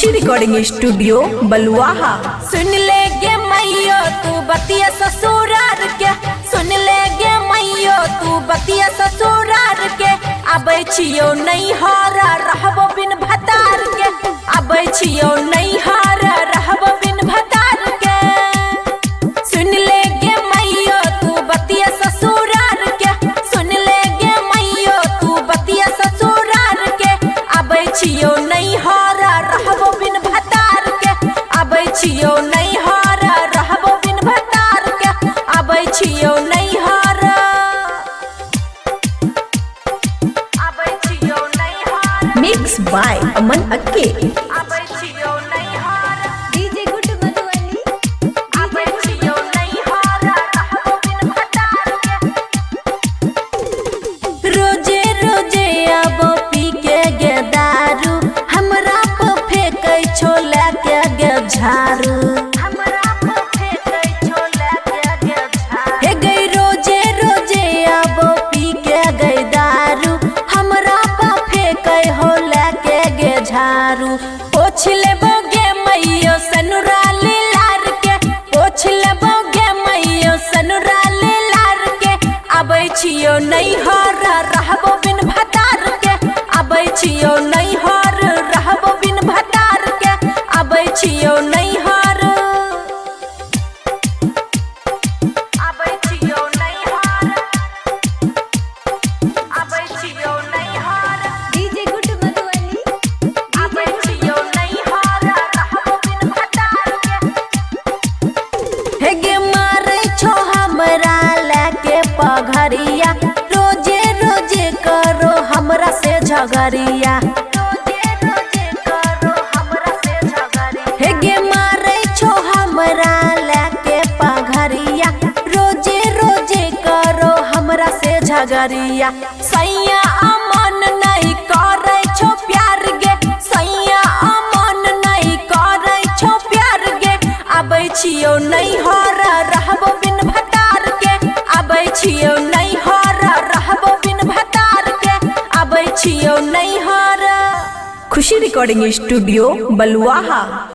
खुशी recording studio बलुआहा। सुन ले गे मैयो तू बतिया ससुरार के, सुन ले गे मैयो तू बतिया ससुरार के। आबै छियो नैहरा रहबो बिन भतार के, आबै छियो नैहरा रहबो बिन भतार के। सुन ले गे मैयो तू बतिया ससुरार के, सुन ले गे मैयो तू बतिया ससुरार के। आबै छियो नैहरा रहबो बिन भतार के, आबै छियो नैहरा रहबो बिन भतार के। आबै छियो नैहरा, आबै छियो नैहरा। मिक्स बाय अमन अक्के। आबै छियो नैहरा, डीजे गुड मधुबनी। आबै छियो नैहरा रहबो बिन भतार के। रोजे रोजे आबो पी के गे दारू, हमरा पे फेंकै छो लेके गे झाड़ू, हमरा पे फेंकै छो लेके गे झाड़ू। हे गई रोजे रोजे आबो पी के गे दारू, हमरा पे फेंकै हो लेके गे झाड़ू। पोछ लेबो गे मैयो सनुरा लार के, पोछ लेबो गे मैयो सनुरा लार के। आबै छियो नैहरा रहबो बिन भतार के, आबै छियो नैहर रहबो बिन भतार के। आबै छियो नैहर, आबै छियो नैहर, आबै छियो नैहर। DJ good Madhubani. आबै छियो नैहरा रहबो बिन भतार के। हे गे मारै छो हमरा लेके पघरिया, रोजे रोजे करो हमरा से झगड़िया, रोजे रोजे करो हमरा से झगड़िया। हे गे मारै छो हमरा लेके पघरिया, रोजे रोजे करो हमरा से झगड़िया। सैया अमन नहीं करै छो प्यार गे, सैया अमन नहीं करै छो प्यार गे। आबै छियो नैहरा रहबो बिन भतार के, आबै छियो नैहरा रहबो बिन भतार के। आबै छियो नैहरा। खुशी रिकॉर्डिंग स्टूडियो बलुआहा।